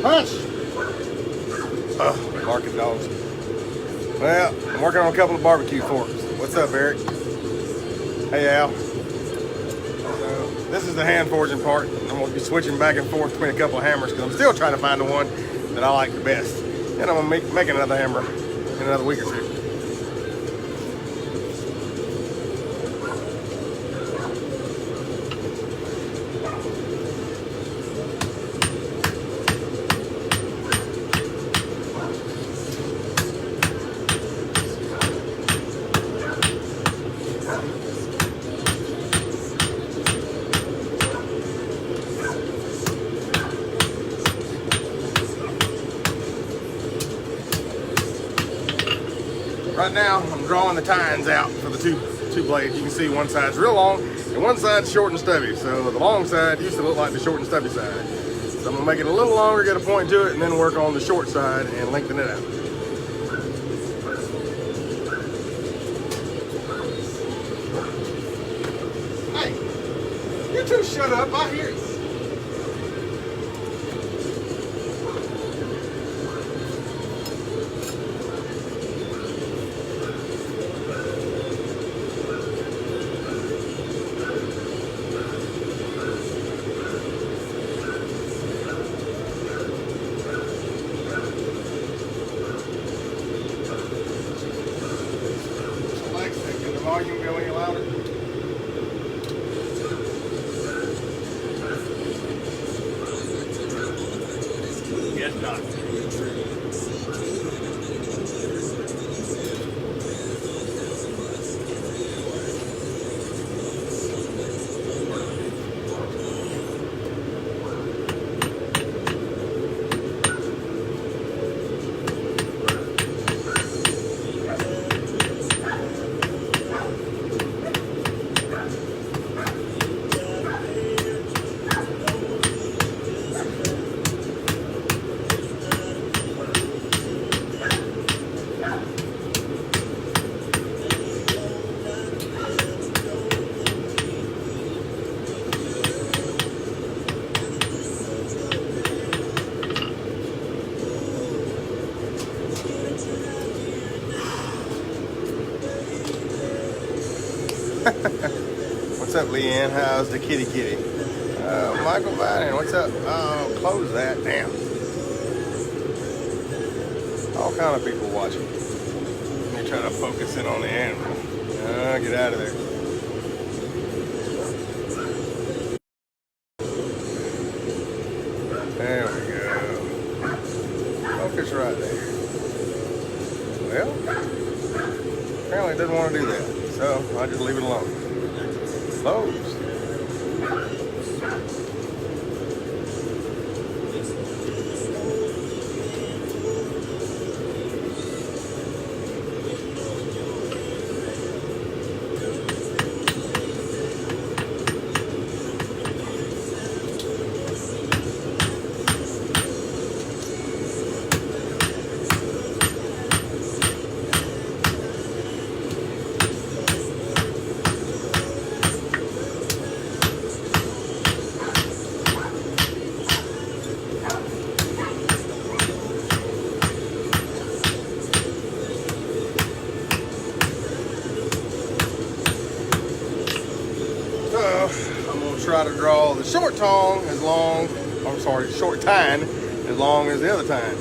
Punch! Oh, barking dogs. Well, I'm working on a couple of barbecue forks. What's up, Eric? Hey, Al. So, this is the hand forging part. I'm going to be switching back and forth between a couple of hammers because I'm still trying to find the one that I like the best. And I'm going to make another hammer in another week or two. Right now, I'm drawing the tines out for the two blades. You can see one side's real long and one side's short and stubby. So the long side used to look like the short and stubby side. So I'm gonna make it a little longer, get a point to it, and then work on the short side and lengthen it out. Hey, you two shut up, I hear you. Volume go any louder? Yes, Doctor. What's up, Leanne? How's the kitty? Michael Biden, what's up? Oh, close that. Damn. All kind of people watching. Let me try to focus in on the animal. Get out of there. There we go. Focus right there. Well, apparently it doesn't want to do that. So I just leave it alone. Closed. Try to draw the short tong as long, I'm sorry, short tine as long as the other tine.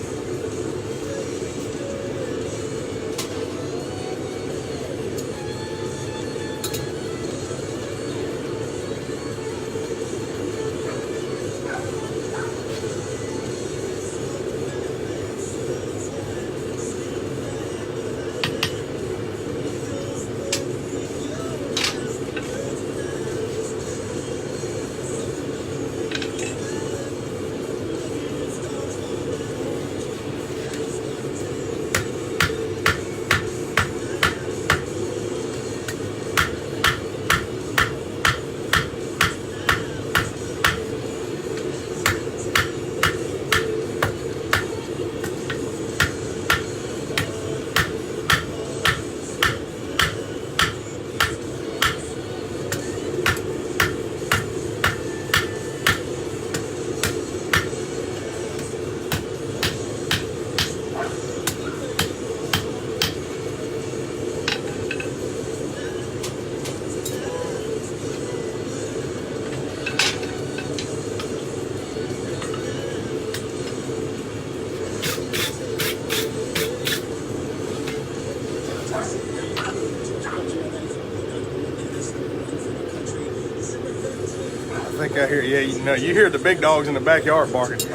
I hear, yeah, you hear the big dogs in the backyard barking.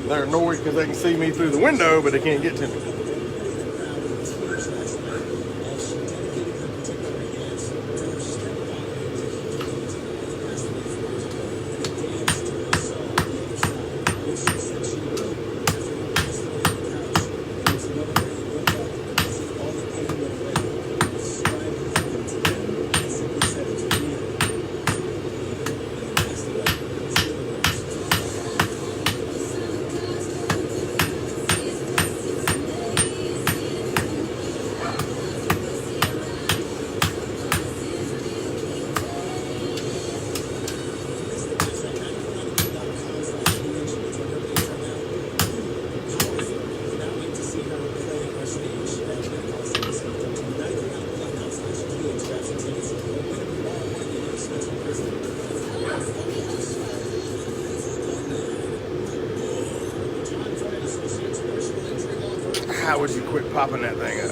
They're annoyed because they can see me through the window, but they can't get to me. How would you quit popping that thing up?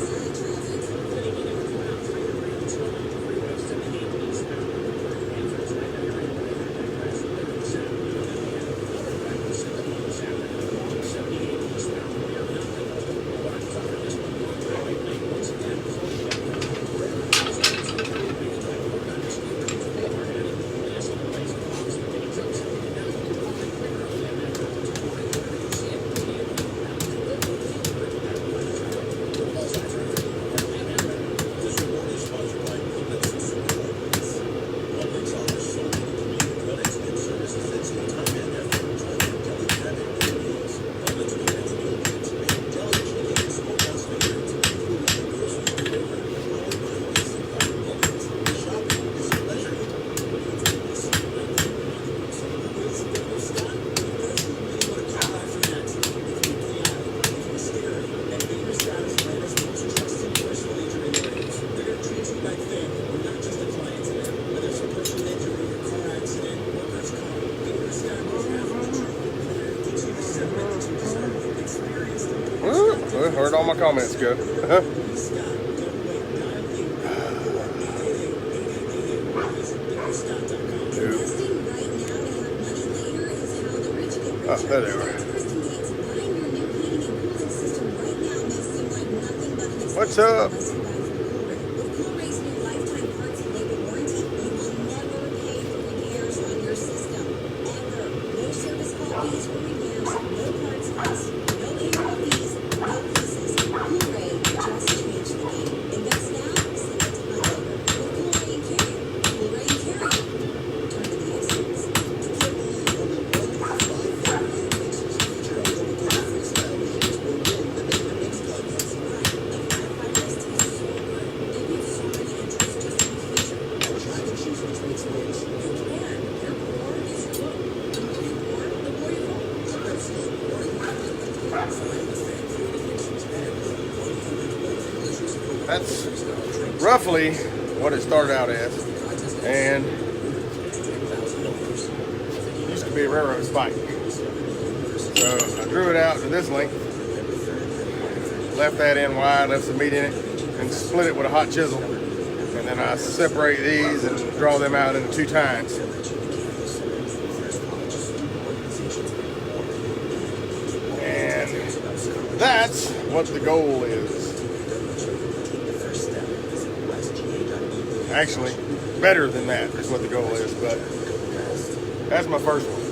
Heard all my comments go. Oh, there they are. What's up? That's roughly what it started out as, and it used to be a railroad spike. So I drew it out to this length, left that in wide, left some meat in it, and split it with a hot chisel. And then I separate these and draw them out into 2 tines. And that's what the goal is. Actually, better than that is what the goal is, but that's my first one.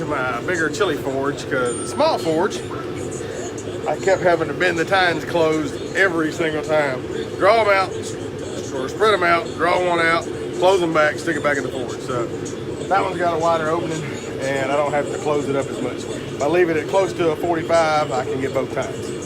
to my bigger chili forge, because the small forge, I kept having to bend the tines closed every single time. Draw them out, or spread them out, draw one out, close them back, stick it back in the forge. So that one's got a wider opening, and I don't have to close it up as much. If I leave it at close to a 45, I can get both tines.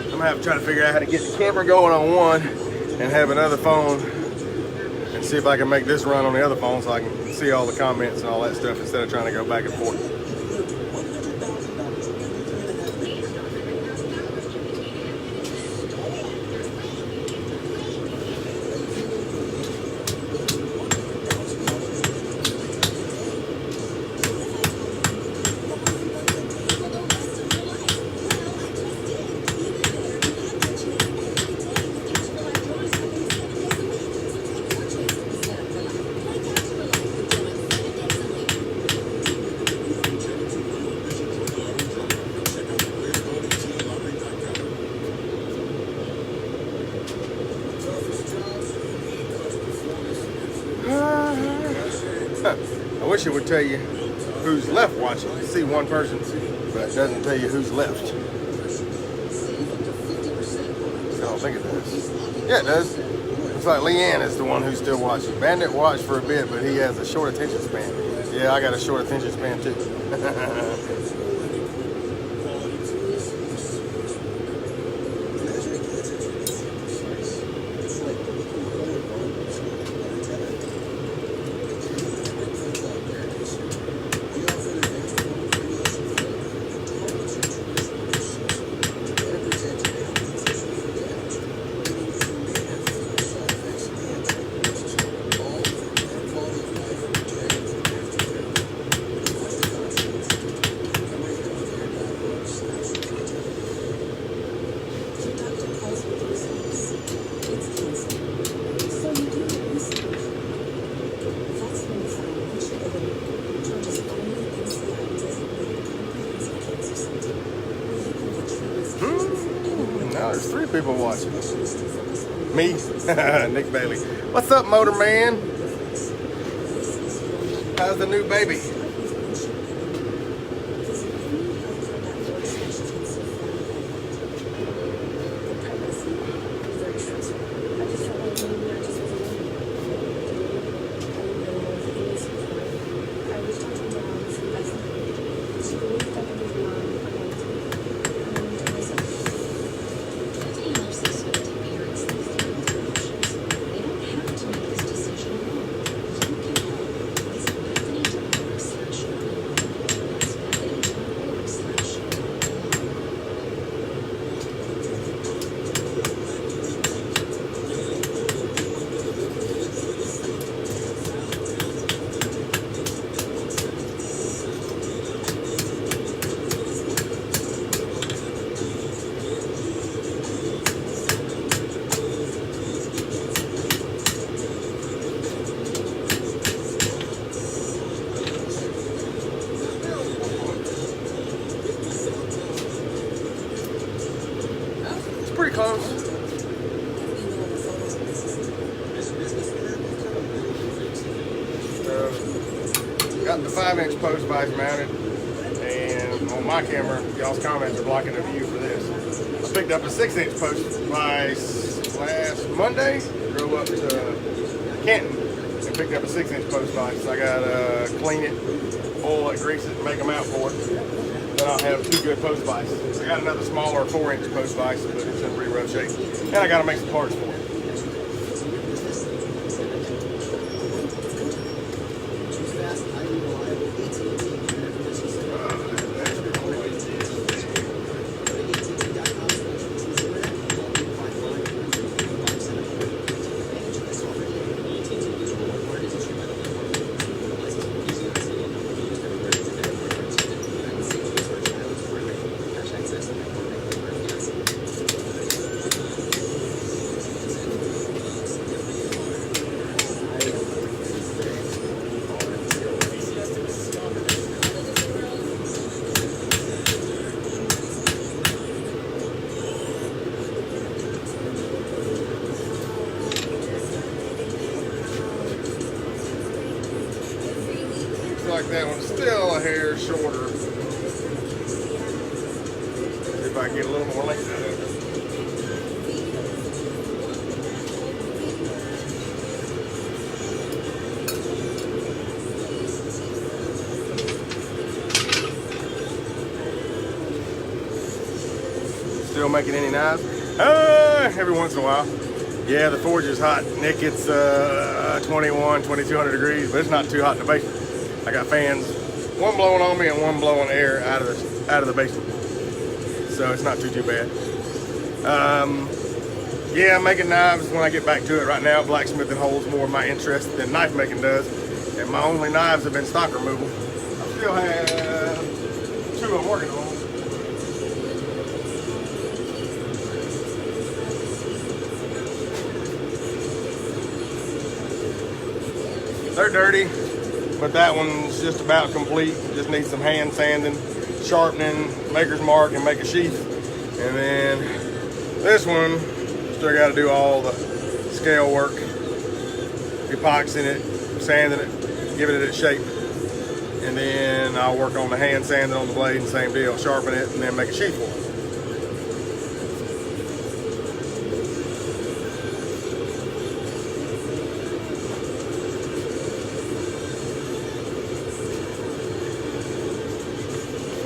I'm gonna have to try to figure out how to get the camera going on one and have another phone and see if I can make this run on the other phone so I can see all the comments and all that stuff instead of trying to go back and forth. I wish it would tell you who's left watching. You see one person, but it doesn't tell you who's left. I don't think it does. Yeah, it does. Looks like Leanne is the one who's still watching. Bandit watched for a bit, but he has a short attention span. Yeah, I got a short attention span too. Now there's 3 people watching. Me, Nick Bailey. What's up, Motor Man? How's the new baby? Pretty close. Got the 5-inch post vise mounted, and on my camera, y'all's comments are blocking the view for this. I picked up a 6-inch post vise last Monday, drove up to Canton, and picked up a 6-inch post vise. So I got to clean it, oil it, grease it, and make them out for it. then I'll have 2 good post vices. I got another smaller 4-inch post vice, but it's in pretty rough shape. And I got to make some parts for it. Like that one's still a hair shorter. See if I can get a little more length out of it. Still making any knives? Every once in a while. Yeah, the forge is hot. Nick, it's 21, 2200 degrees, but it's not too hot in the basement. I got fans, one blowing on me and one blowing air out of the basement, so it's not too bad. Yeah, making knives when I get back to it. Right now, blacksmithing holds more of my interest than knife making does, and my only knives have been stock removal. I still have 2 I'm working on. They're dirty, but that one's just about complete. Just needs some hand sanding, sharpening, maker's mark, and make a sheath. And then this one, still got to do all the scale work, epoxying it, sanding it, giving it its shape. And then I'll work on the hand sanding on the blade, and same deal, sharpen it, and then make a sheath for it.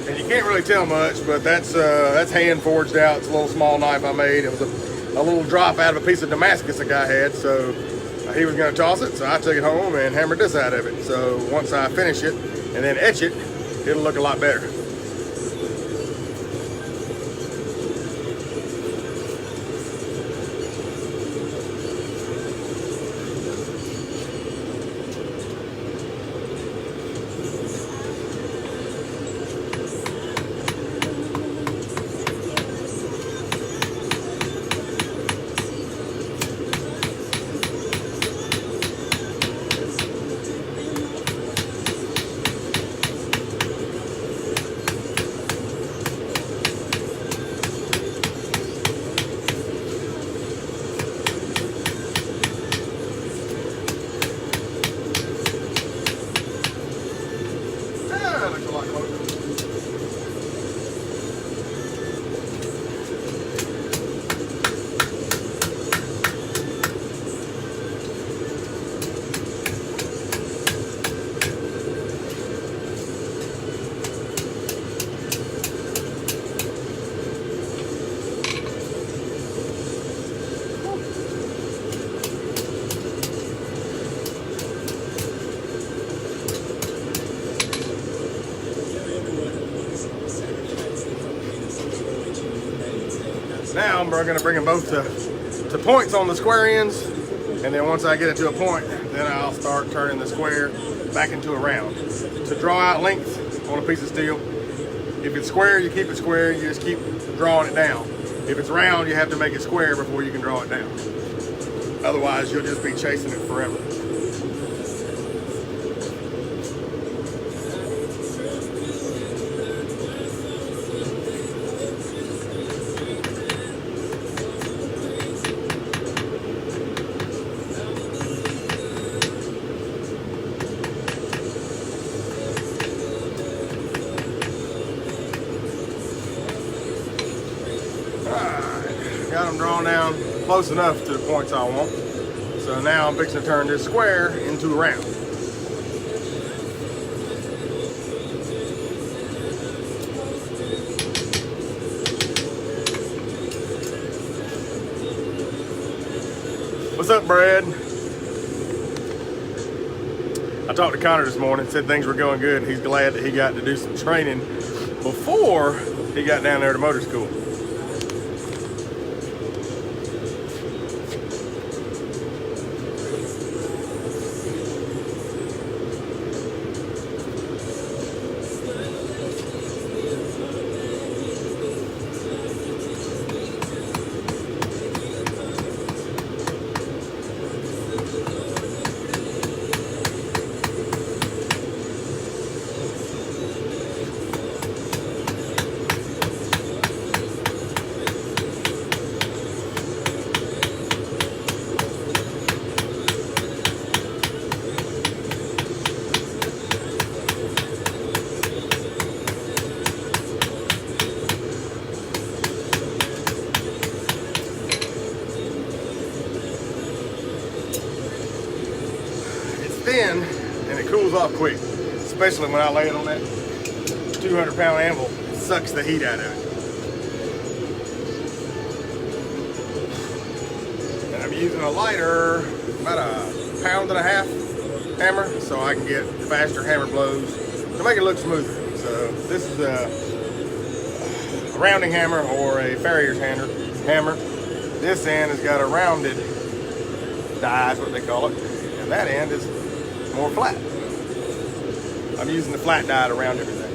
You can't really tell much, but that's hand forged out. It's a little small knife I made. It was a little drop out of a piece of Damascus a guy had, so he was going to toss it, so I took it home and hammered this out of it. So once I finish it and then etch it, it'll look a lot better. Now I'm going to bring them both to points on the square ends, and then once I get it to a point, then I'll start turning the square back into a round. To draw out length on a piece of steel, if it's square, you keep it square, you just keep drawing it down. If it's round, you have to make it square before you can draw it down. Otherwise, you'll just be chasing it forever. Got them drawn down close enough to the points I want. So now I'm fixing to turn this square into a round. What's up, Brad? I talked to Connor this morning, said things were going good. He's glad that he got to do some training before he got down there to motor school. Thin and it cools off quick, especially when I lay it on that 200-pound anvil. It sucks the heat out of it. And I'm using a lighter, about a 1.5 pound hammer, so I can get faster hammer blows to make it look smoother. So this is a rounding hammer or a farrier's hammer. This end has got a rounded die, is what they call it, and that end is more flat. I'm using the flat die to round everything.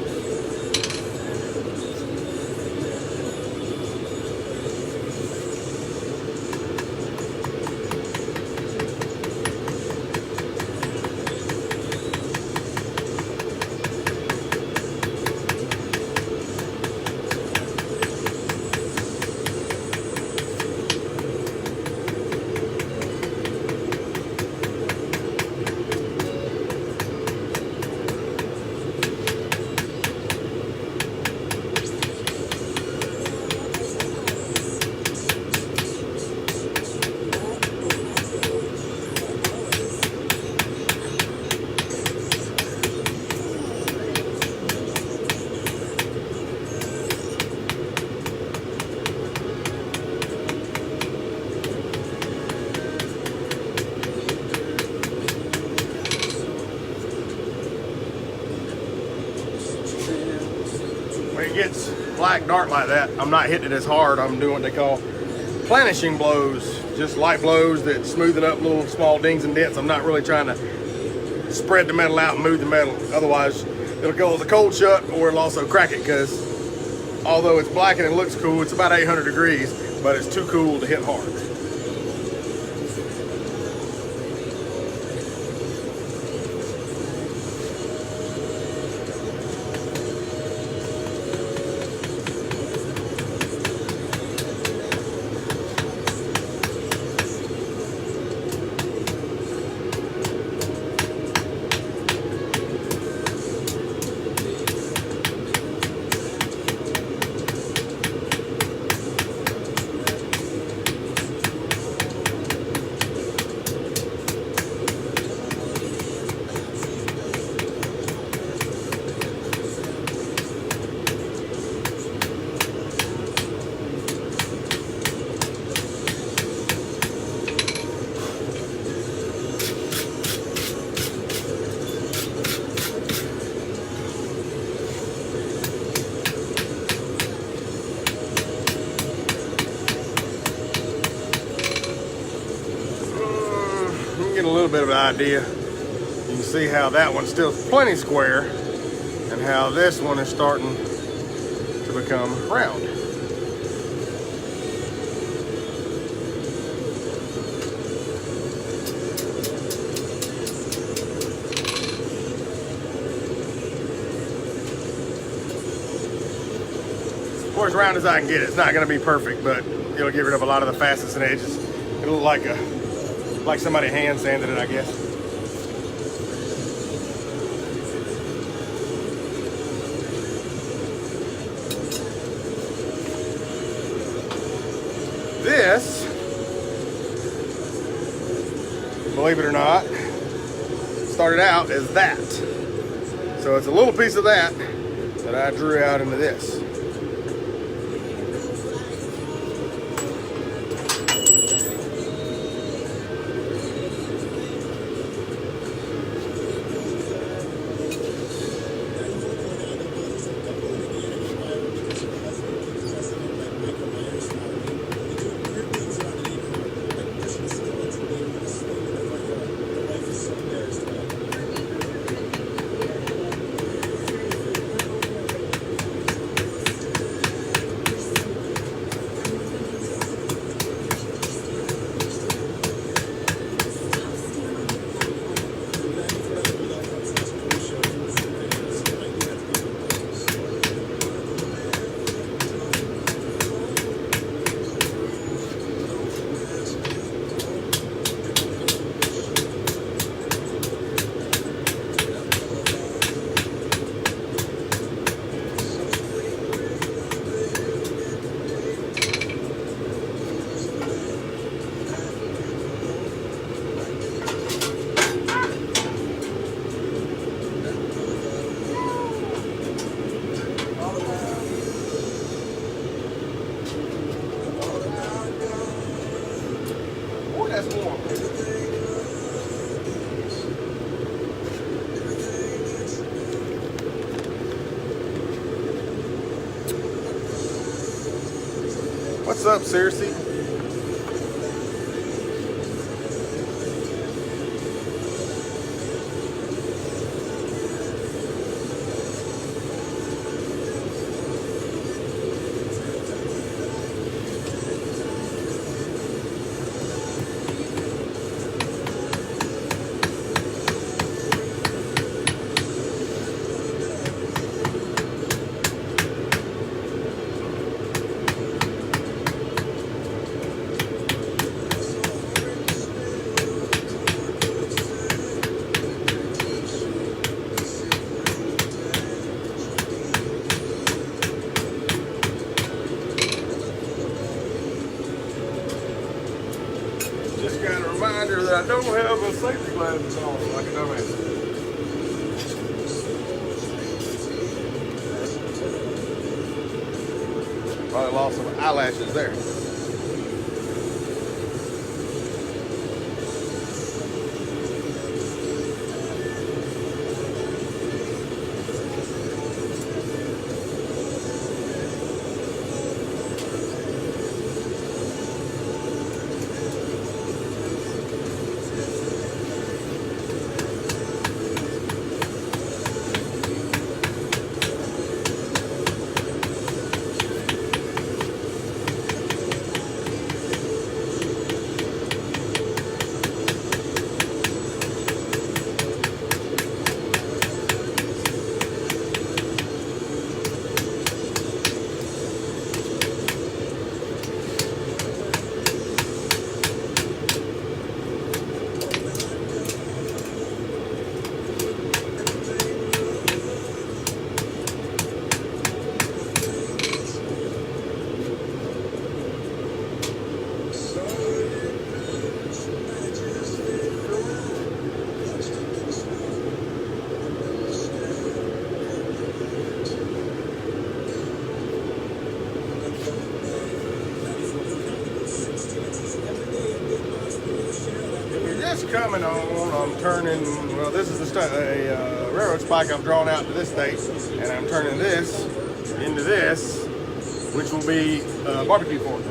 When it gets black dark like that, I'm not hitting it as hard. I'm doing what they call planishing blows, just light blows that smooth it up, little small dings and dents. I'm not really trying to spread the metal out and move the metal. Otherwise, it'll cause a cold shut, or it'll also crack it, because although it's black and it looks cool, it's about 800 degrees, but it's too cool to hit hard. A little bit of an idea. You can see how that one's still plenty square and how this one is starting to become round. For as round as I can get it, it's not going to be perfect, but it'll get rid of a lot of the facets and edges. It'll look like somebody hand sanded it, I guess. This, believe it or not, started out as that. So it's a little piece of that I drew out into this. up, Cersei? Reminder that I don't have my safety glasses on like a dumbass. Probably lost some eyelashes there. Coming on, I'm turning, well, this is a railroad spike I've drawn out to this date, and I'm turning this into this, which will be barbecue fork.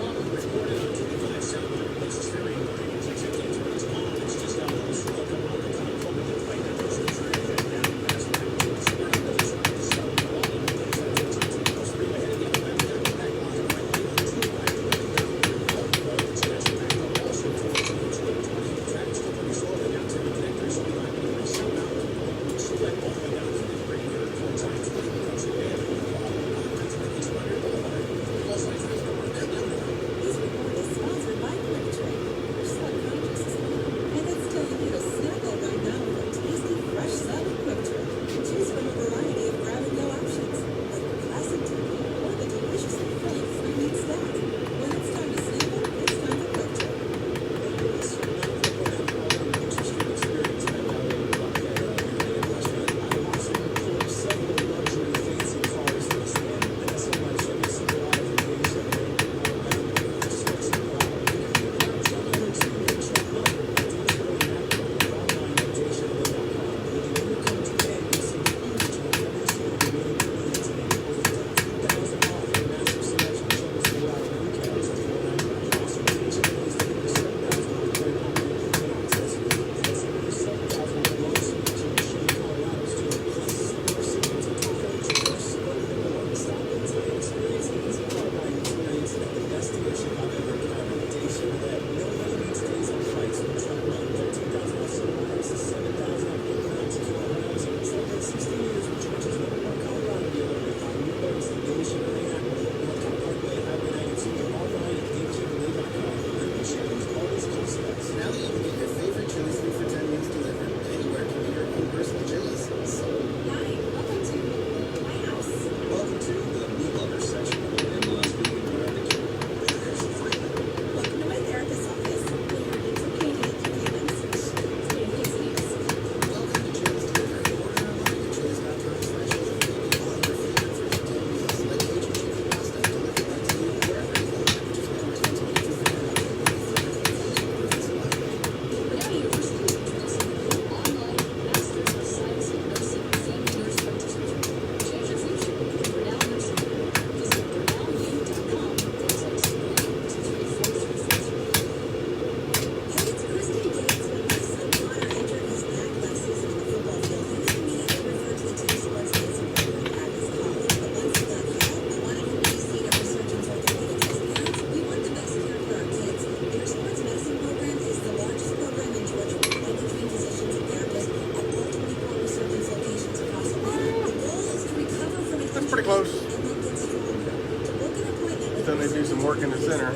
some work in the center.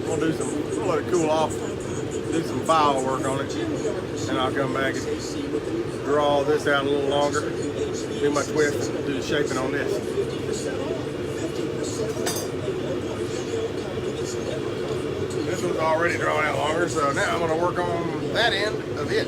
We'll let it cool off, do some file work on it, and I'll come back and draw this out a little longer, do my twist, and do the shaping on this. This one's already drawn out longer, so now I'm going to work on that end of it.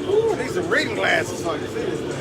Ooh, I need some reading glasses so I can see this thing.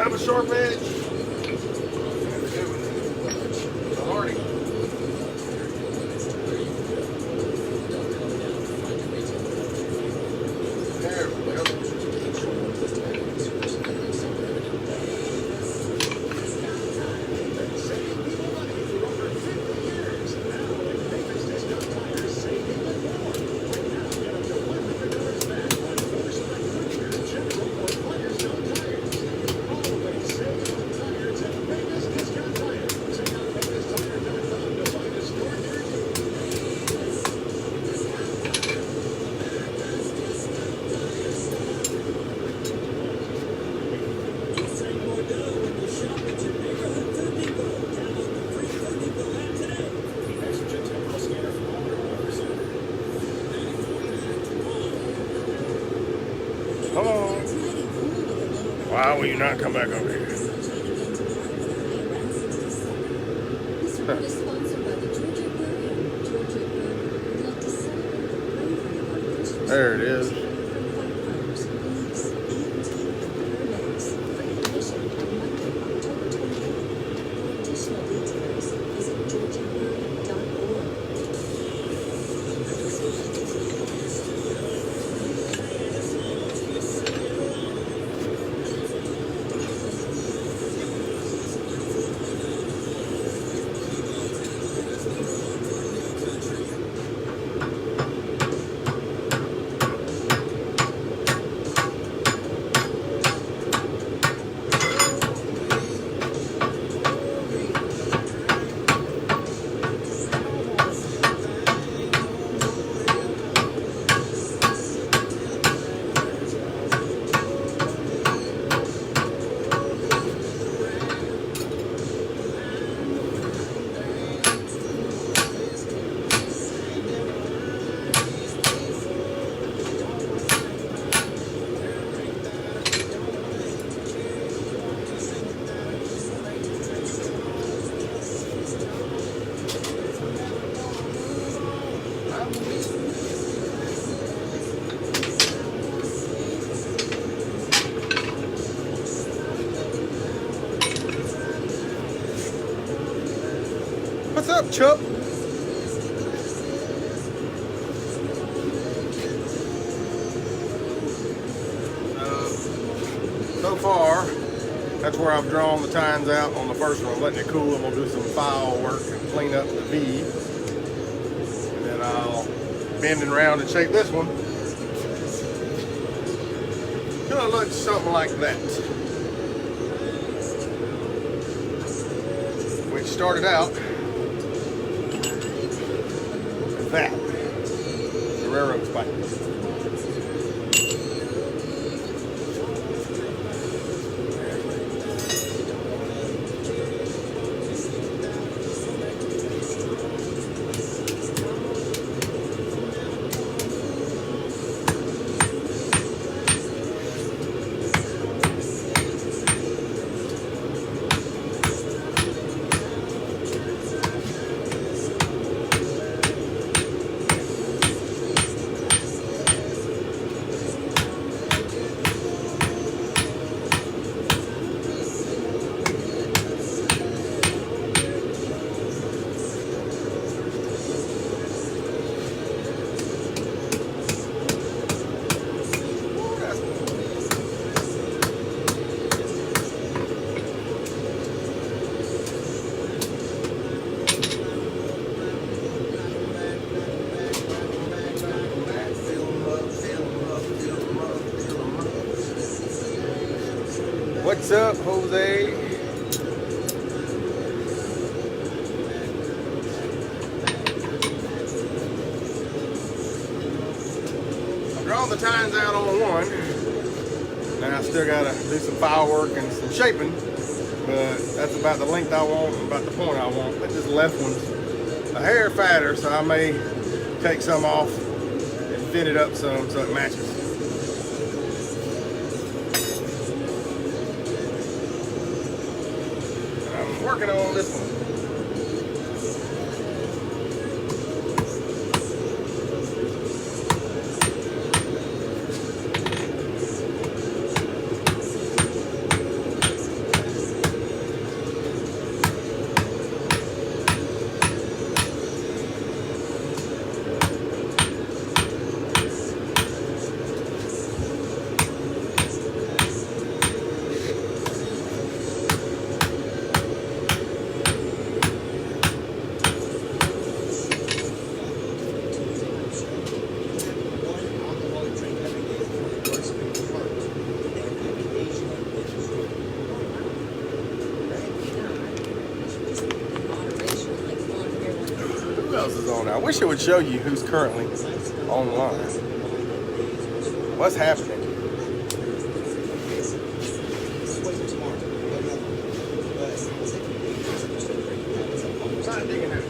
Have a sharp edge. Hardy. There we go. Come on. Why will you not come back over here? There it is. up, Chuck? So far, that's where I've drawn the tines out on the first one. I'm letting it cool. I'm gonna do some file work and clean up the V. And then I'll bend and round and shape this one. Gonna look something like that. Which started out as that. The railroad spike. What's up, Jose? I've drawn the tines out on one. Now I still gotta do some file work and some shaping, but that's about the length I want and about the point I want. But this left one's a hair fatter, so I may take some off and fit it up some so it matches. Working on this one. Who else is on now? I wish it would show you who's currently online. What's happening? Try digging out.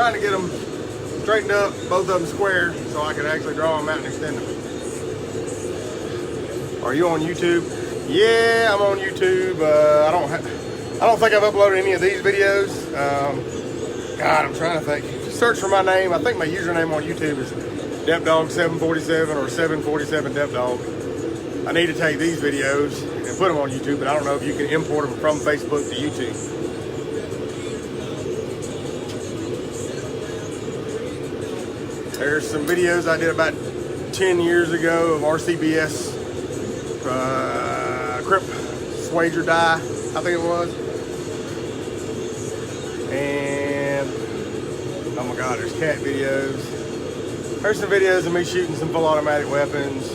trying to get them straightened up, both of them square, so I can actually draw them out and extend them. Are you on YouTube? Yeah, I'm on YouTube. I don't think I've uploaded any of these videos. God, I'm trying to think. Just search for my name. I think my username on YouTube is DepDog747 or 747DepDog. I need to take these videos and put them on YouTube, but I don't know if you can import them from Facebook to YouTube. There's some videos I did about 10 years ago of RCBS Crip Swager die, I think it was. And oh my God, there's cat videos. There's some videos of me shooting some full automatic weapons,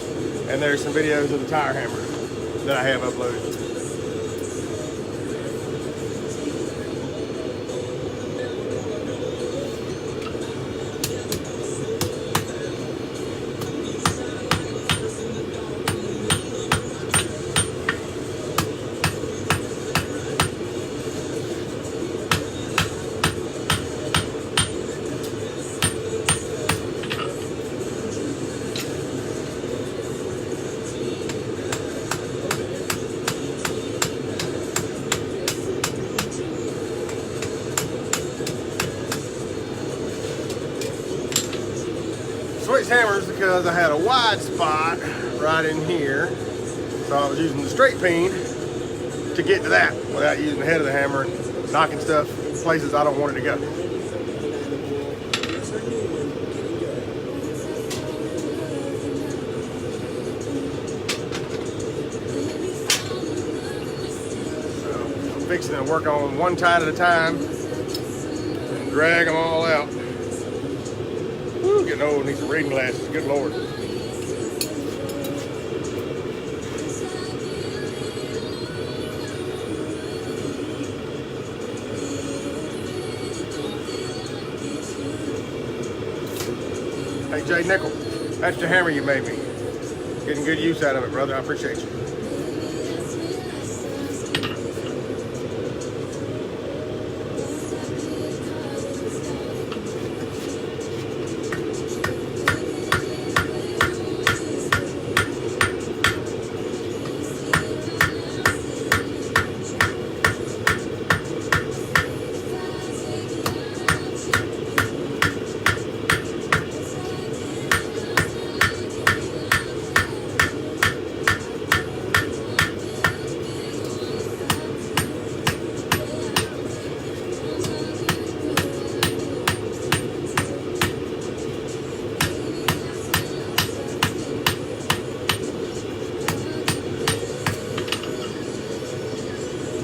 and there's some videos of the tire hammer that I have uploaded. Switched hammers because I had a wide spot right in here, so I was using the straight peen to get to that without using the head of the hammer and knocking stuff places I don't want it to go. So I'm fixing to work on one tide at a time and drag them all out. Getting old, need some reading glasses, good Lord. Hey Jay Nickel, that's the hammer you made me. Getting good use out of it, brother, I appreciate you.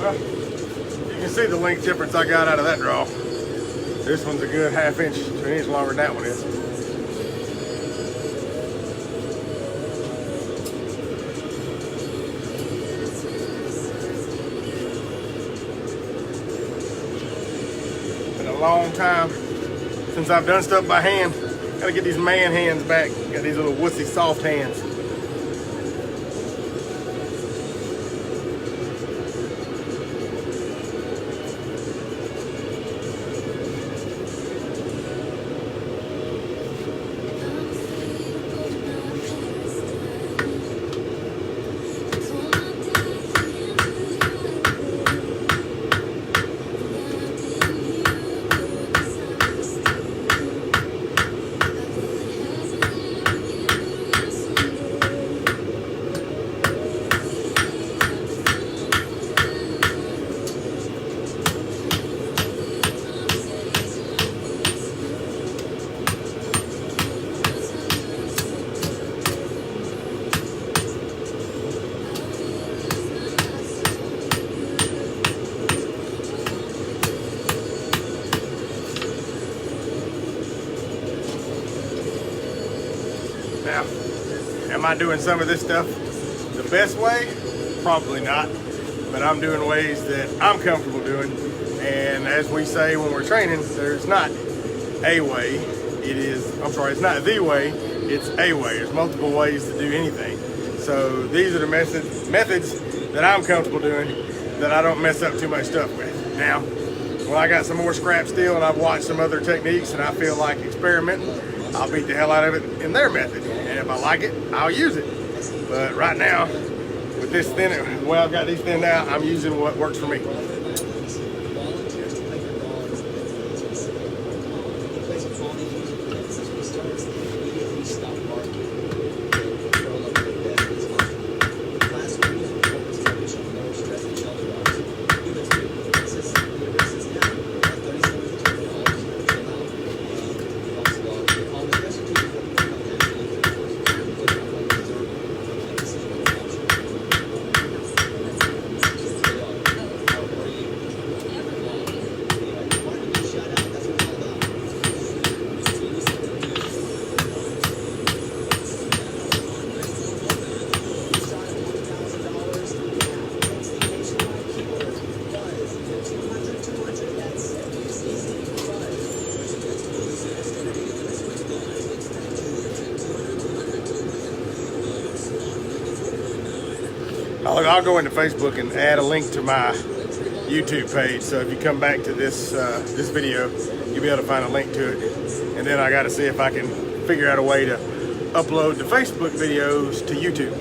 Well, you can see the length difference I got out of that draw. This one's a good ½ inch to an inch longer than that one is. Been a long time since I've done stuff by hand. Gotta get these man hands back. Got these little wussy soft hands. Now, am I doing some of this stuff the best way? Probably not, but I'm doing ways that I'm comfortable doing. And as we say when we're training, there's not a way. It's not the way, it's a way. There's multiple ways to do anything. So these are the methods that I'm comfortable doing that I don't mess up too much stuff with. Now, when I got some more scrap steel and I've watched some other techniques and I feel like experimenting, I'll beat the hell out of it in their method. And if I like it, I'll use it. But right now, with this thin, the way I've got these thinned out, I'm using what works for me. I'll go into Facebook and add a link to my YouTube page. So if you come back to this this video, you'll be able to find a link to it. And then I got to see if I can figure out a way to upload the Facebook videos to YouTube.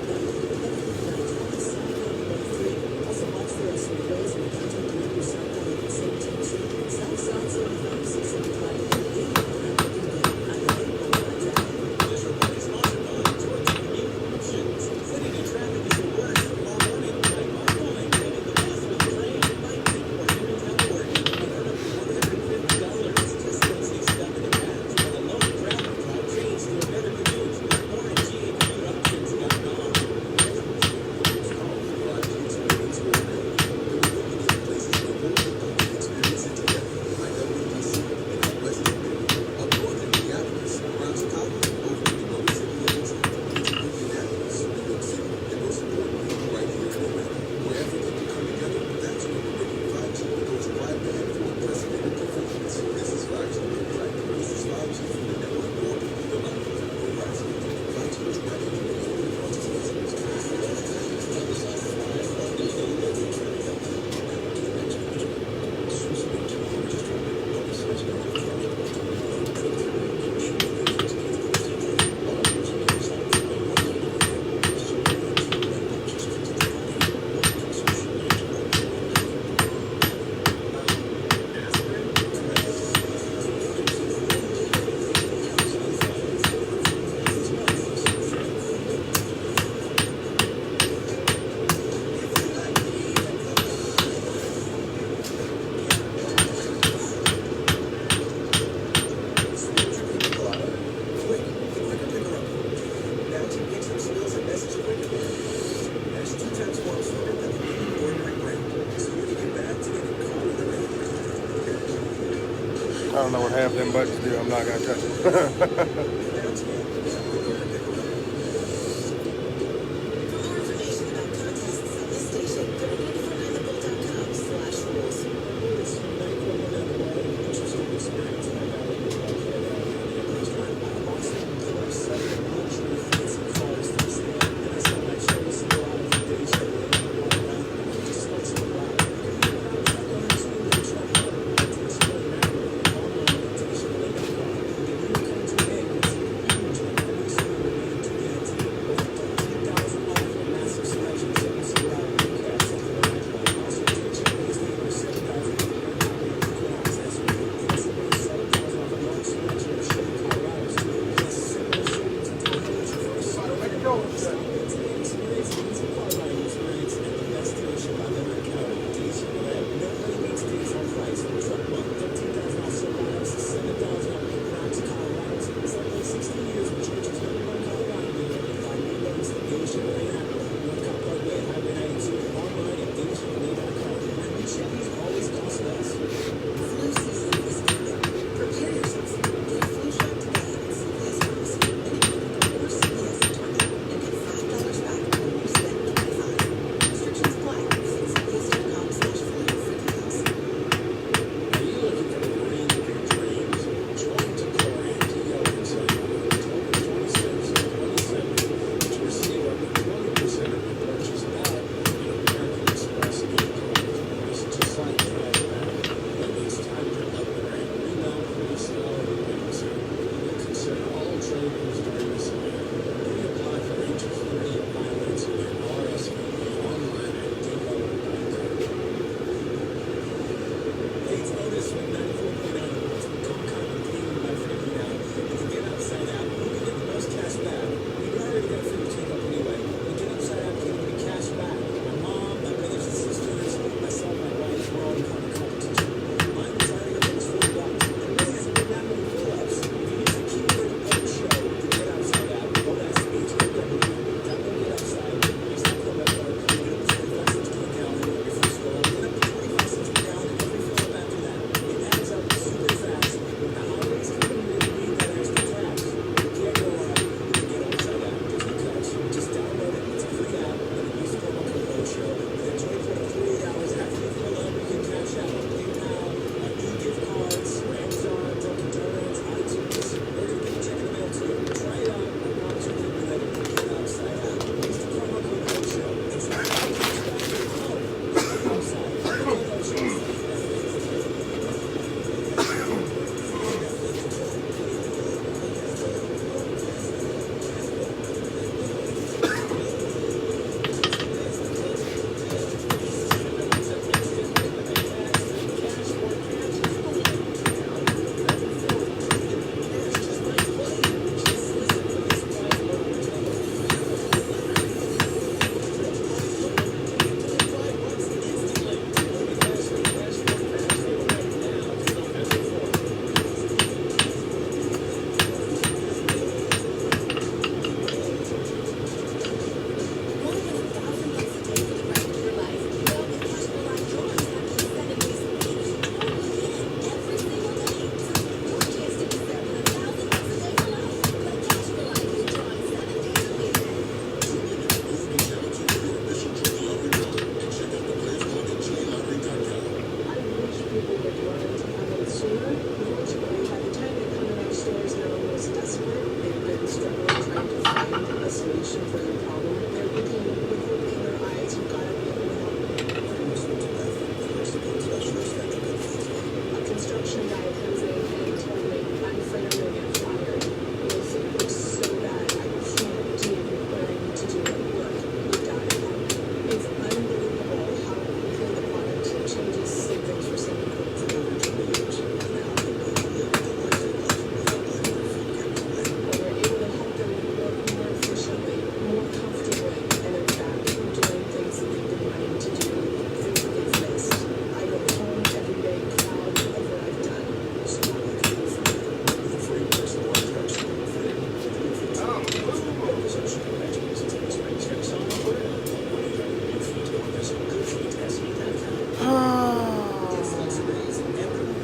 I don't know what half them buttons do. I'm not going to touch it.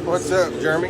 What's up, Jeremy?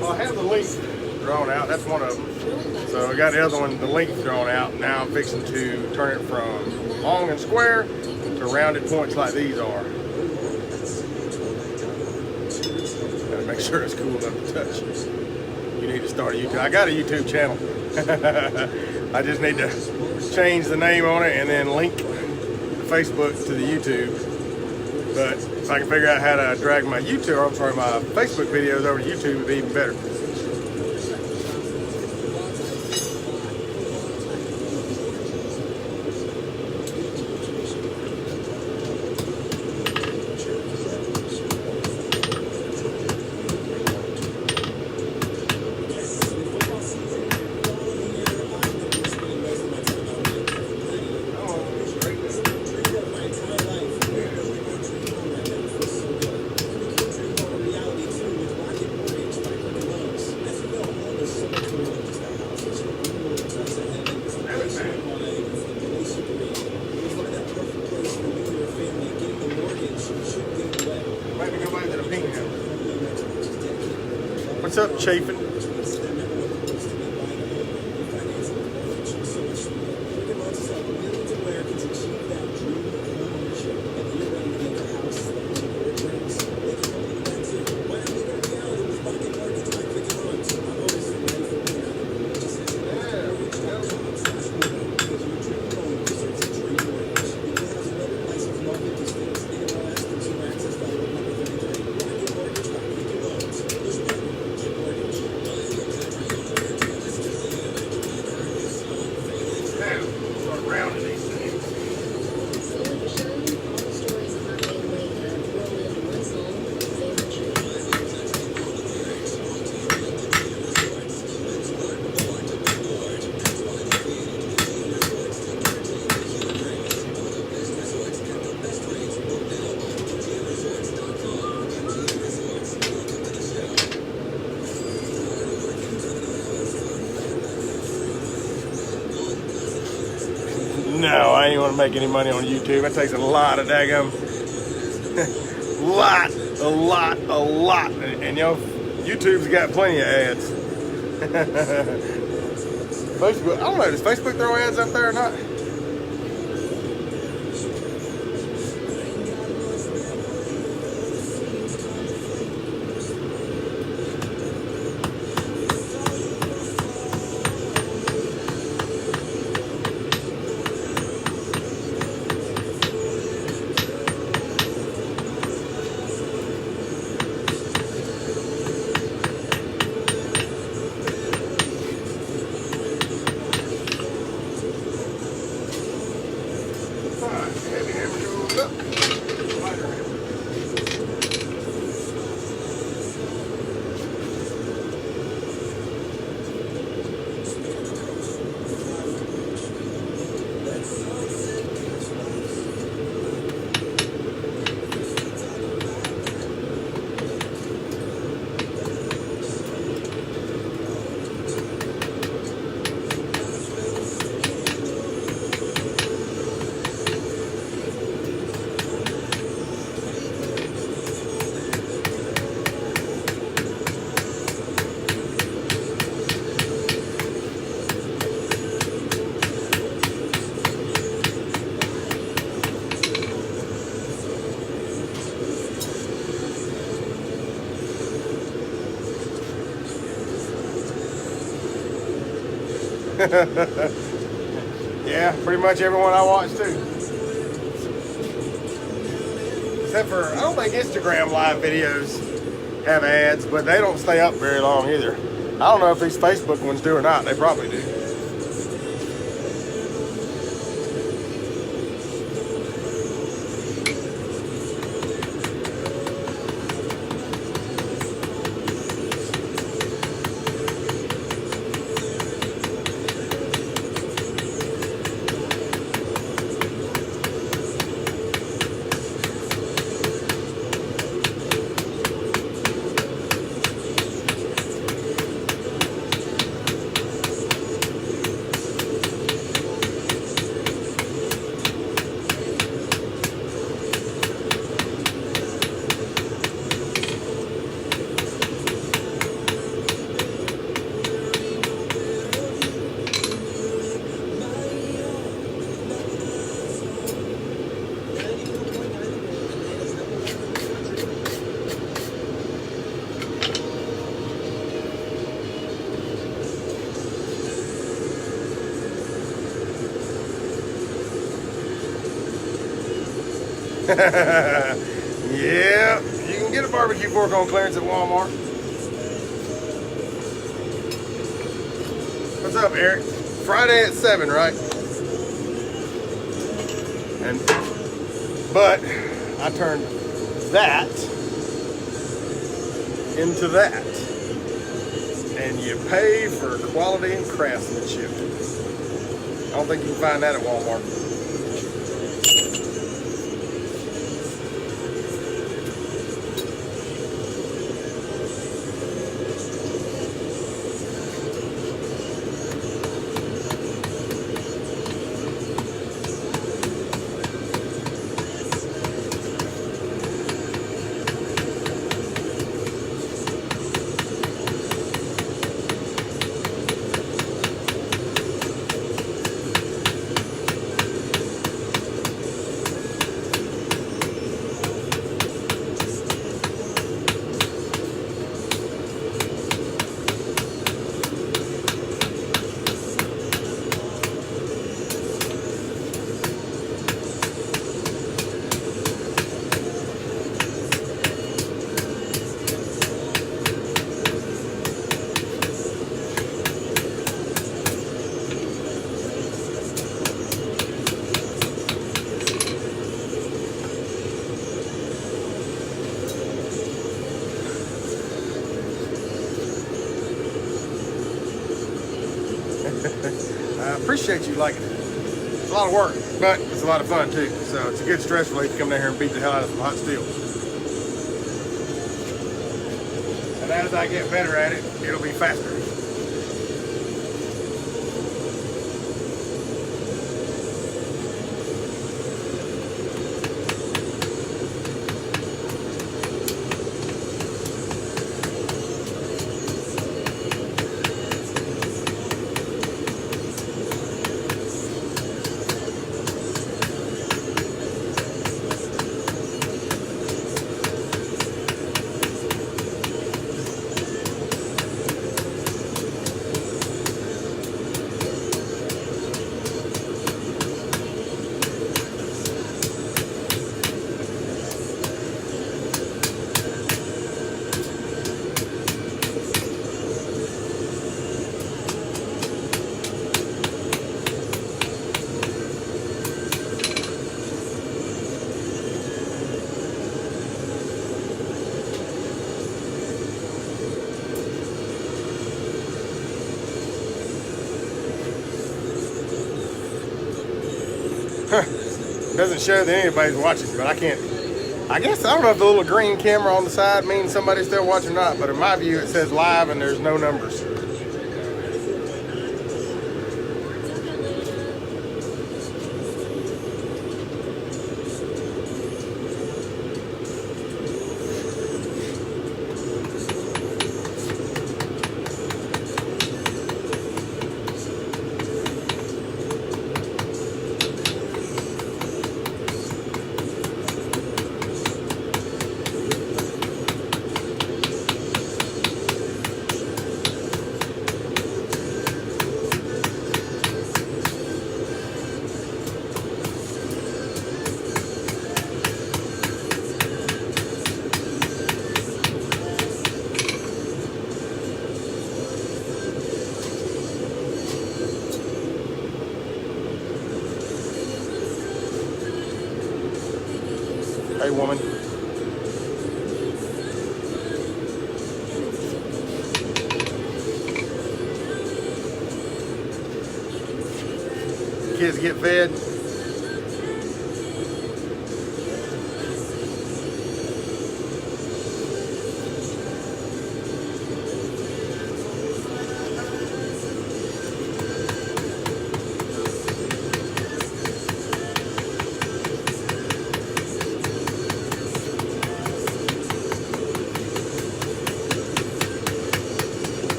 Well, I have the link drawn out. That's one of them. So I got the other one, the link drawn out. Now I'm fixing to turn it from long and square to rounded points like these are. Gotta make sure it's cool enough to touch. You need to start a YouTube. I got a YouTube channel. I just need to change the name on it and then link the Facebook to the YouTube. But if I can figure out how to drag my YouTube, I'm sorry, my Facebook videos over to YouTube, would be even better. What's up, Chafin? No, I ain't gonna make any money on YouTube. It takes a lot of daggum, a lot. And you know, YouTube's got plenty of ads. Facebook, I don't know, does Facebook throw ads up there or not? Yeah, pretty much everyone I watch too. Except for, I don't think Instagram live videos have ads, but they don't stay up very long either. I don't know if these Facebook ones do or not. They probably do. Yeah, you can get a barbecue fork on clearance at Walmart. What's up, Eric? Friday at 7, right? But I turned that into that. And you pay for quality and craftsmanship. I don't think you can find that at Walmart. I appreciate you liking it. It's a lot of work, but it's a lot of fun too. So it's a good stress relief to come down here and beat the hell out of some hot steel. And as I get better at it, it'll be faster. Doesn't show that anybody's watching, but I can't. I guess, I don't know if the little green camera on the side means somebody's still watching or not, but in my view it says live and there's no numbers. Hey, woman. Kids get fed.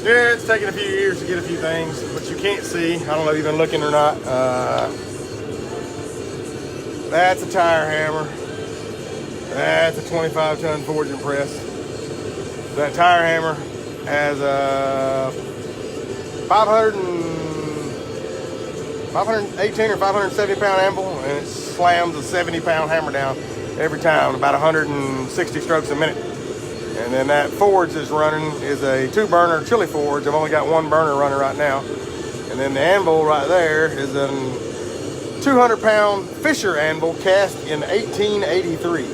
Yeah, it's taking a few years to get a few things, but you can't see. I don't know if you've been looking or not. That's a tire hammer. That's a 25-ton forging press. That tire hammer has a 518 or 570 pound anvil, and it slams a 70-pound hammer down every time, about 160 strokes a minute. And then that forge is running is a 2-burner chili forge. I've only got 1 burner running right now. And then the anvil right there is a 200-pound Fisher anvil cast in 1883.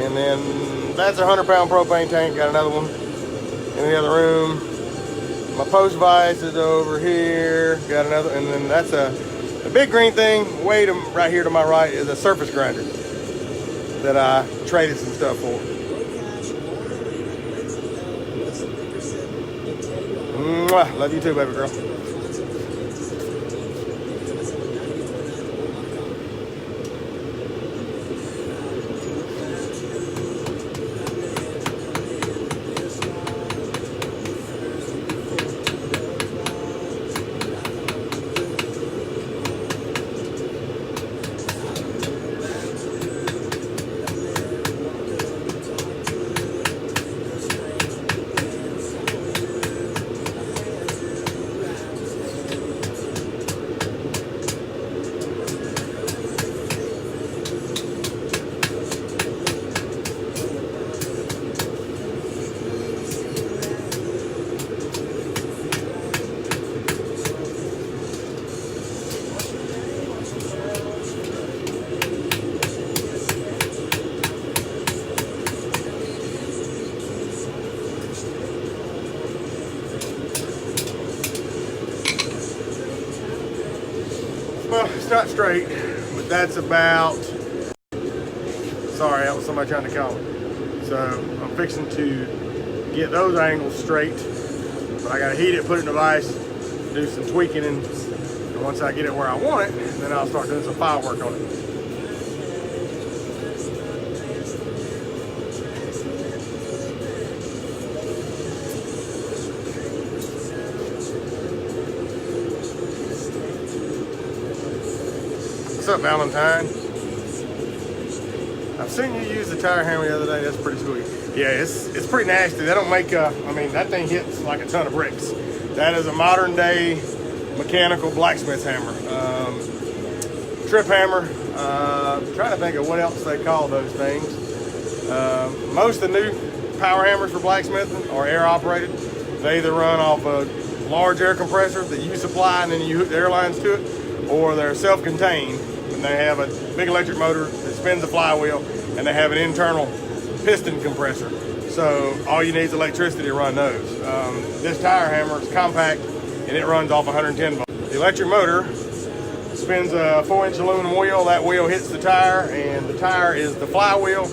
And then that's a 100-pound propane tank. Got another one in the other room. My post vise is over here. Got another, and then that's the big green thing way to right here to my right is a surface grinder that I traded some stuff for. Mwah. Love you too, baby girl. Well, it's not straight, but that's about, sorry, that was somebody trying to call me. So I'm fixing to get those angles straight, but I gotta heat it, put it in the vise, do some tweaking, and once I get it where I want it, then I'll start doing some file work on it. What's up, Valentine? I've seen you use the tire hammer the other day. That's pretty sweet. Yeah, it's pretty nasty. They don't make I mean, that thing hits like a ton of bricks. That is a modern day mechanical blacksmith hammer. Trip hammer. I'm trying to think of what else they call those things. Most of the new power hammers for blacksmithing are air operated. They either run off a large air compressor that you supply and then you hook the air lines to it, or they're self-contained and they have a big electric motor that spins the flywheel, and they have an internal piston compressor. So all you need is electricity to run those. This tire hammer is compact and it runs off 110 volts. The electric motor spins a 4-inch aluminum wheel. That wheel hits the tire, and the tire is the flywheel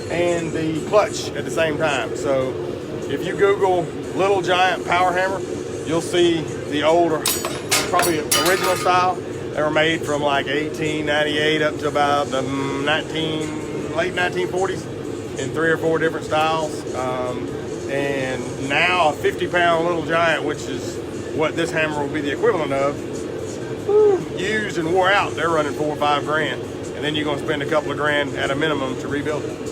and the clutch at the same time. So if you Google Little Giant power hammer, you'll see the older, probably original style. They were made from like 1898 up to about the late 1940s in 3 or 4 different styles. And now a 50-pound Little Giant, which is what this hammer will be the equivalent of, used and wore out, they're running $4 or $5 grand. And then you're gonna spend a couple of grand at a minimum to rebuild it.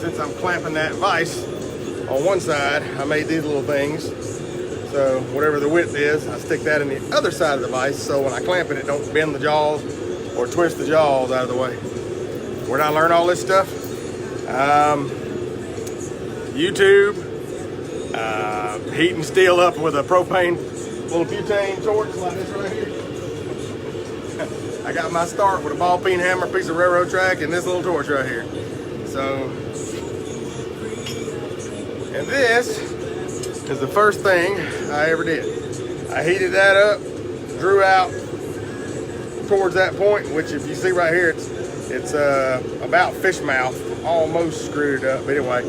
Since I'm clamping that vise on one side, I made these little things. So whatever the width is, I stick that in the other side of the vise, so when I clamp it, it don't bend the jaws or twist the jaws out of the way. Where did I learn all this stuff? YouTube, heating steel up with a propane, little butane torch like this right here. I got my start with a ball peen hammer, piece of railroad track, and this little torch right here. So, and this is the first thing I ever did. I heated that up, drew out towards that point, which if you see right here, it's about fish mouth, almost screwed it up. But anyway,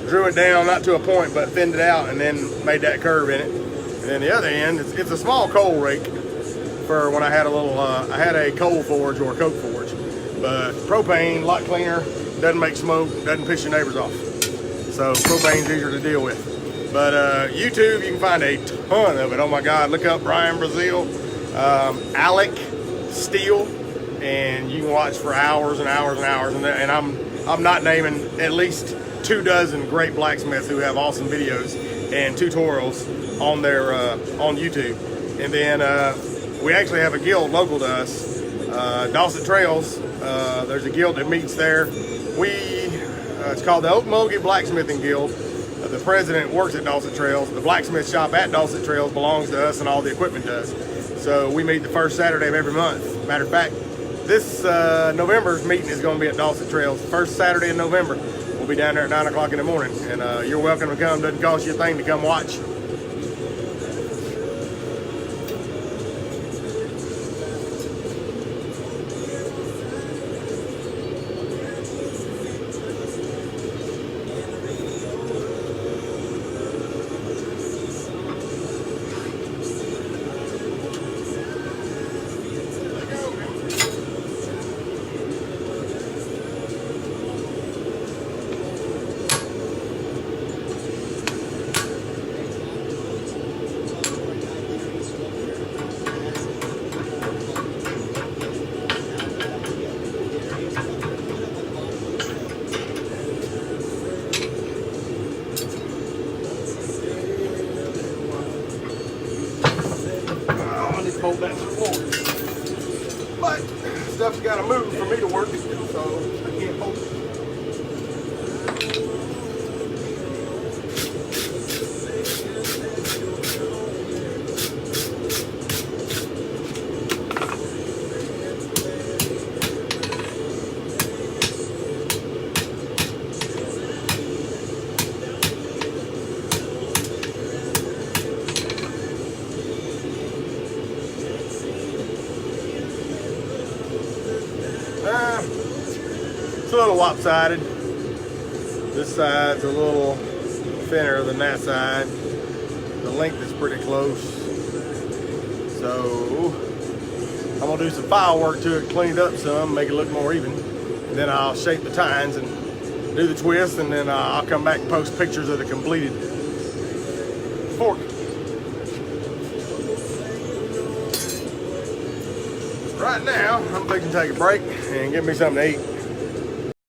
drew it down, not to a point, but thinned it out, and then made that curve in it. And then the other end, it's a small coal rake for when I had a little, I had a coal forge or a coke forge. But propane, a lot cleaner, doesn't make smoke, doesn't piss your neighbors off. So propane's easier to deal with. But YouTube, you can find a ton of it. Oh my God, look up Brian Brazil, Alec Steel, and you can watch for hours and hours and hours. And I'm not naming at least 24 great blacksmiths who have awesome videos and tutorials on their on YouTube. And then we actually have a guild local to us, Dawson Trails. There's a guild that meets there. It's called the Okmulgee Blacksmithing Guild. The president works at Dawson Trails. The blacksmith shop at Dawson Trails belongs to us, and all the equipment does. So we meet the first Saturday of every month. Matter of fact, this November's meeting is going to be at Dawson Trails. First Saturday in November. We'll be down there at 9 o'clock in the morning. And you're welcome to come. Doesn't cost you a thing to come watch. Bolt that to the floor. But stuff's got to move for me to work, so I can't hold it. It's a little lopsided. This side's a little thinner than that side. The length is pretty close. So I'm gonna do some file work to it, clean it up some, make it look more even. And then I'll shape the tines and do the twist, and then I'll come back and post pictures of the completed fork. Right now, I'm fixing to take a break and get me something to eat.